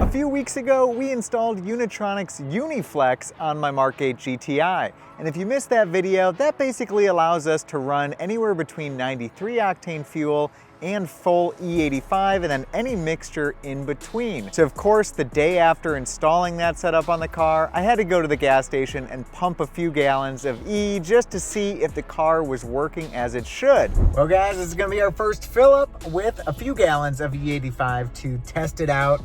A few weeks ago, we installed Unitronic's UniFlex on my Mk8 GTI. And if you missed that video, that basically allows us to run anywhere between 93 octane fuel and full E85 and then any mixture in between. So of course, the day after installing that setup on the car, I had to go to the gas station and pump a few gallons of E just to see if the car was working as it should. Well guys, this is gonna be our first fill up with a few gallons of E85 to test it out.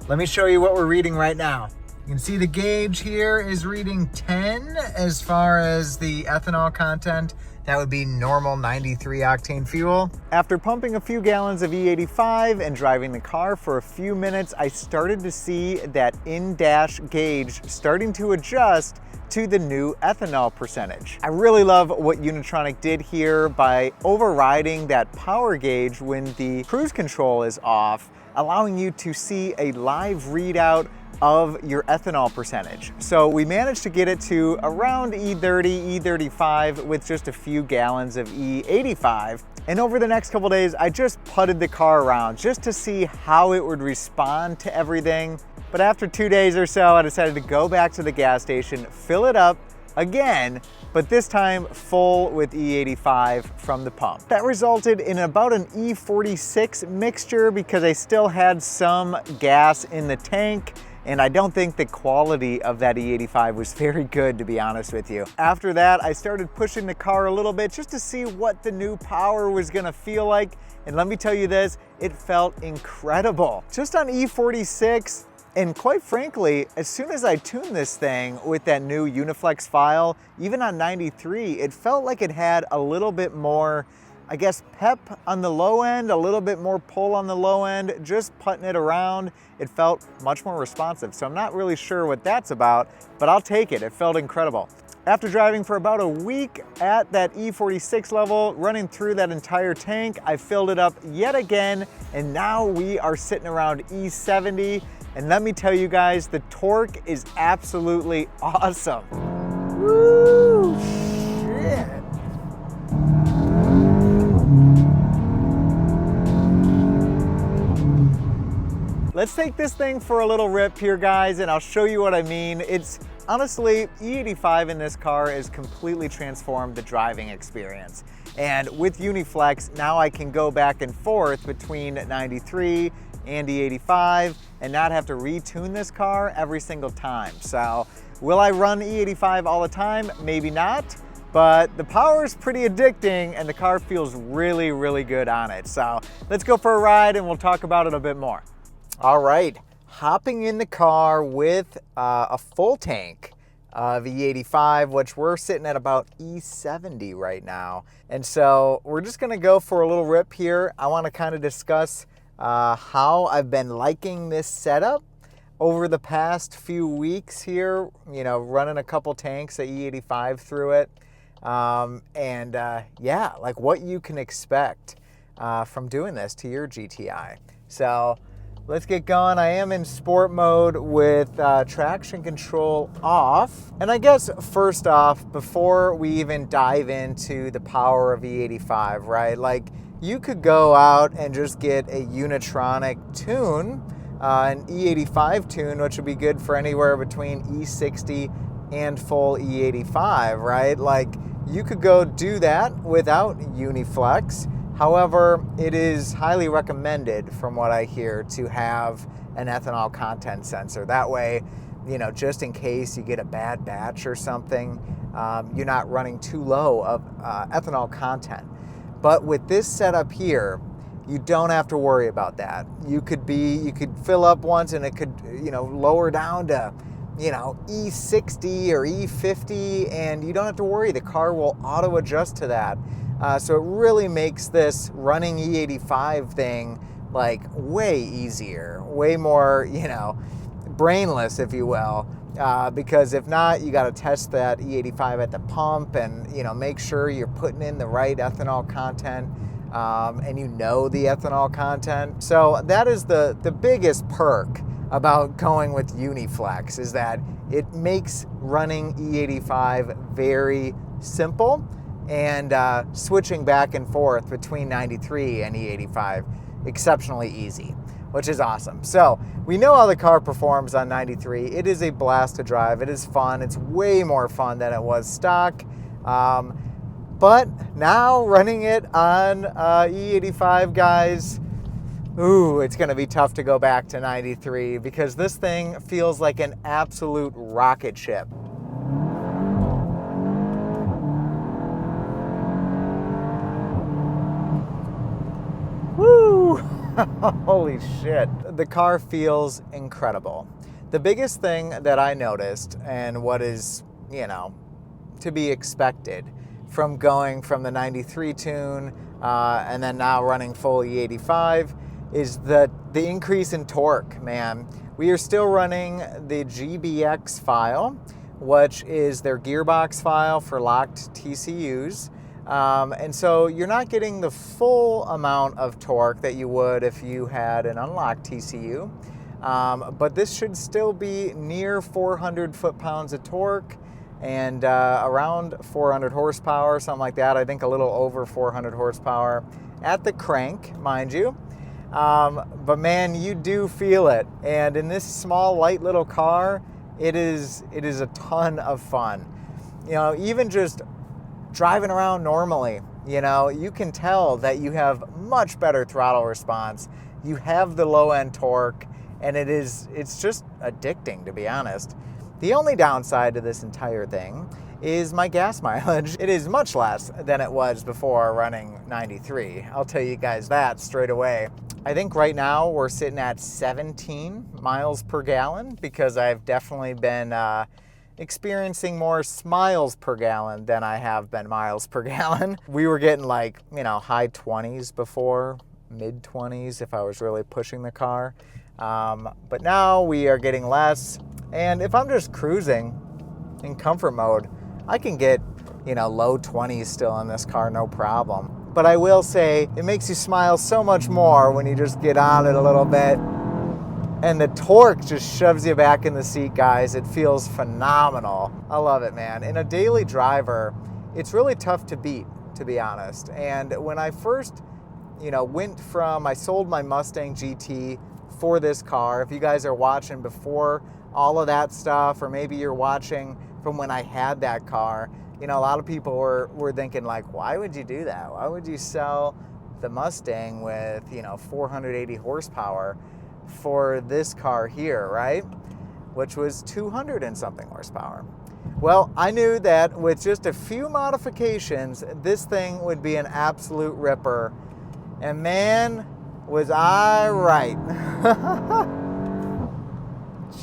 Let me show you what we're reading right now. You can see the gauge here is reading 10 as far as the ethanol content. That would be normal 93 octane fuel. After pumping a few gallons of E85 and driving the car for a few minutes, I started to see that in-dash gauge starting to adjust to the new ethanol percentage. I really love what Unitronic did here by overriding that power gauge when the cruise control is off, allowing you to see a live readout of your ethanol percentage. So we managed to get it to around E30, E35 with just a few gallons of E85. And over the next couple days, I just putted the car around just to see how it would respond to everything. But after 2 days or so, I decided to go back to the gas station, fill it up again, but this time full with E85 from the pump. That resulted in about an E46 mixture because I still had some gas in the tank, and I don't think the quality of that E85 was very good, to be honest with you. After that, I started pushing the car a little bit just to see what the new power was gonna feel like. And let me tell you this, it felt incredible. Just on E46, and quite frankly, as soon as I tuned this thing with that new UniFlex file, even on 93, it felt like it had a little bit more, I guess, pep on the low end, a little bit more pull on the low end. Just putting it around, it felt much more responsive. So I'm not really sure what that's about, but I'll take it. It felt incredible. After driving for about a week at that E46 level, running through that entire tank, I filled it up yet again, and now we are sitting around E70. And let me tell you guys, the torque is absolutely awesome. Woo, shit. Let's take this thing for a little rip here, guys, and I'll show you what I mean. It's honestly, E85 in this car has completely transformed the driving experience. And with UniFlex, now I can go back and forth between 93 and E85 and not have to retune this car every single time. So will I run E85 all the time? Maybe not, but the power is pretty addicting and the car feels really, really good on it. So let's go for a ride and we'll talk about it a bit more. All right, hopping in the car with a full tank of E85, which we're sitting at about E70 right now. And so we're just gonna go for a little rip here. I wanna kind of discuss how I've been liking this setup over the past few weeks here, you know, running a couple tanks of E85 through it. Yeah, like what you can expect from doing this to your GTI. So let's get going. I am in sport mode with traction control off. And I guess first off, before we even dive into the power of E85, right? Like you could go out and just get a Unitronic tune, an E85 tune, which would be good for anywhere between E60 and full E85, right? Like you could go do that without UniFlex. However, it is highly recommended, from what I hear, to have an ethanol content sensor. That way, you know, just in case you get a bad batch or something, you're not running too low of ethanol content. But with this setup here, you don't have to worry about that. You could fill up once and it could, you know, lower down to, you know, E60 or E50, and you don't have to worry. The car will auto adjust to that. So it really makes this running E85 thing like way easier, way more, you know, brainless, if you will. Because if not, you got to test that E85 at the pump and, you know, make sure you're putting in the right ethanol content and you know the ethanol content. So that is the biggest perk about going with UniFlex, is that it makes running E85 very simple and switching back and forth between 93 and E85 exceptionally easy. which is awesome. So we know how the car performs on 93. It is a blast to drive. It is fun. It's way more fun than it was stock. But now running it on E85, guys, ooh, it's gonna be tough to go back to 93 because this thing feels like an absolute rocket ship. Woo! Holy shit. The car feels incredible. The biggest thing that I noticed, and what is, you know, to be expected from going from the 93 tune and then now running full E85, is the increase in torque, man. We are still running the GBX file, which is their gearbox file for locked TCUs. And so you're not getting the full amount of torque that you would if you had an unlocked TCU. But this should still be near 400 foot-pounds of torque and around 400 horsepower, something like that. I think a little over 400 horsepower at the crank, mind you. But man, you do feel it. And in this small, light little car, it is a ton of fun. You know, even just driving around normally, you know, you can tell that you have much better throttle response. You have the low end torque, and it's just addicting, to be honest. The only downside to this entire thing is my gas mileage. It is much less than it was before running 93. I'll tell you guys that straight away. I think right now we're sitting at 17 miles per gallon because I've definitely been experiencing more smiles per gallon than I have been miles per gallon. We were getting like, you know, high 20s before, mid 20s if I was really pushing the car. But now we are getting less. And if I'm just cruising in comfort mode, I can get, you know, low 20s still in this car, no problem. But I will say it makes you smile so much more when you just get on it a little bit. And the torque just shoves you back in the seat, guys. It feels phenomenal. I love it, man. In a daily driver, it's really tough to beat, to be honest. And when I first, you know, I sold my Mustang GT for this car. If you guys are watching before all of that stuff, or maybe you're watching from when I had that car, you know, a lot of people were thinking like, why would you do that? Why would you sell the Mustang with, you know, 480 horsepower for this car here, right? Which was 200 and something horsepower. Well, I knew that with just a few modifications, this thing would be an absolute ripper. And man, was I right.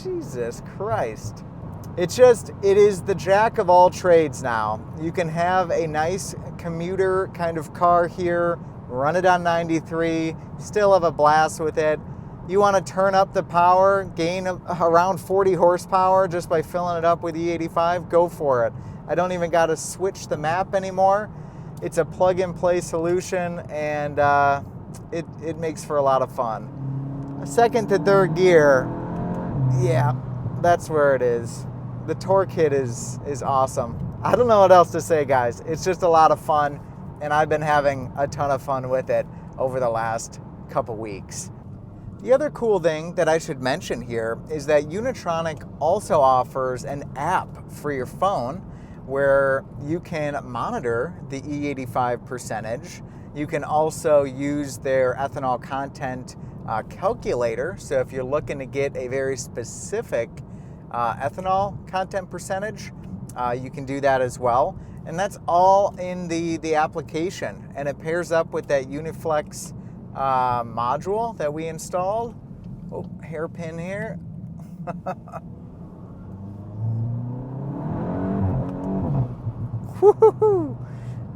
Jesus Christ. It is the jack of all trades now. You can have a nice commuter kind of car here, run it on 93, still have a blast with it. You want to turn up the power, gain around 40 horsepower just by filling it up with E85, go for it. I don't even got to switch the map anymore. It's a plug-and-play solution, and it makes for a lot of fun. Second to third gear, yeah, that's where it is. The torque hit is awesome. I don't know what else to say, guys. It's just a lot of fun, and I've been having a ton of fun with it over the last couple weeks. The other cool thing that I should mention here is that Unitronic also offers an app for your phone where you can monitor the E85 percentage. You can also use their ethanol content calculator. So if you're looking to get a very specific ethanol content percentage, you can do that as well. And that's all in the application. And it pairs up with that UniFlex module that we installed. Oh, hairpin here. Woo-hoo-hoo.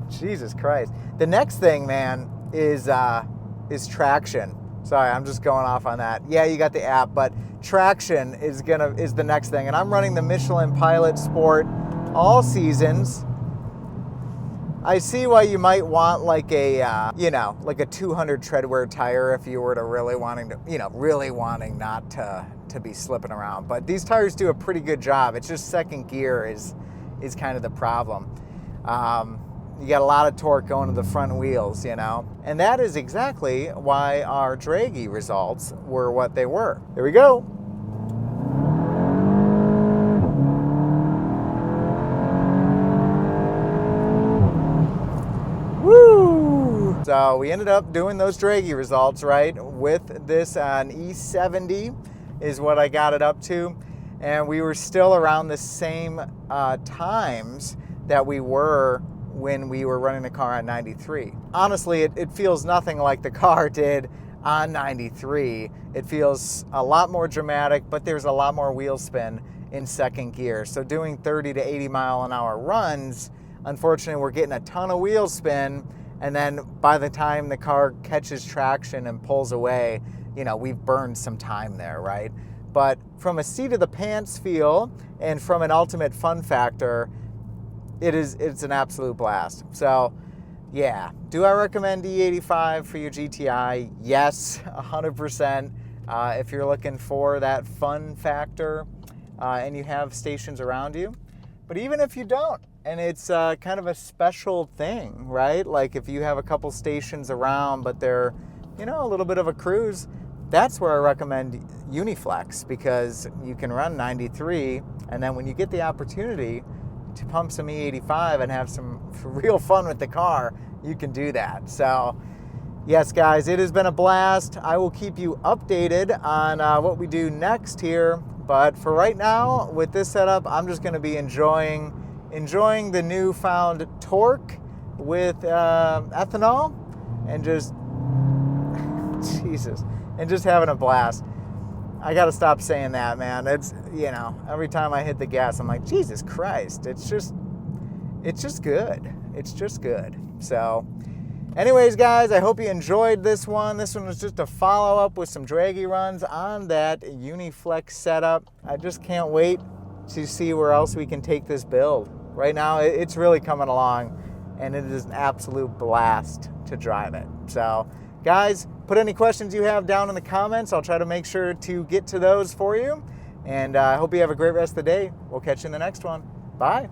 Jesus Christ. The next thing, man, is traction. Sorry, I'm just going off on that. Yeah, you got the app, but traction is the next thing. And I'm running the Michelin Pilot Sport all seasons. I see why you might want like a, you know, like a 200 treadwear tire if you were to really wanting not to be slipping around. But these tires do a pretty good job. It's just second gear is kind of the problem. you got a lot of torque going to the front wheels, you know? And that is exactly why our dragy results were what they were. Here we go. Woo! So we ended up doing those dragy results, right? With this an E70 is what I got it up to. And we were still around the same times that we were when we were running the car on 93. Honestly, it feels nothing like the car did on 93. It feels a lot more dramatic, but there's a lot more wheel spin in second gear. So doing 30 to 80 mile an hour runs, unfortunately, we're getting a ton of wheel spin, and then by the time the car catches traction and pulls away, you know, we've burned some time there, right? But from a seat of the pants feel and from an ultimate fun factor, it's an absolute blast. So yeah, do I recommend E85 for your GTI? Yes, 100%. If you're looking for that fun factor and you have stations around you. But even if you don't, and it's kind of a special thing, right? Like if you have a couple stations around, but they're, you know, a little bit of a cruise, that's where I recommend UniFlex, because you can run 93, and then when you get the opportunity to pump some E85 and have some real fun with the car, you can do that. So yes, guys, it has been a blast. I will keep you updated on what we do next here, but for right now, with this setup, I'm just gonna be enjoying the newfound torque with ethanol, and just, Jesus, and just having a blast. I gotta stop saying that, man. It's, you know, every time I hit the gas, I'm like, Jesus Christ, it's just good. It's just good. So anyways, guys, I hope you enjoyed this one. This one was just a follow-up with some dragy runs on that UniFlex setup. I just can't wait to see where else we can take this build. Right now, it's really coming along, and it is an absolute blast to drive it. So guys, put any questions you have down in the comments. I'll try to make sure to get to those for you. And I hope you have a great rest of the day. We'll catch you in the next one. Bye.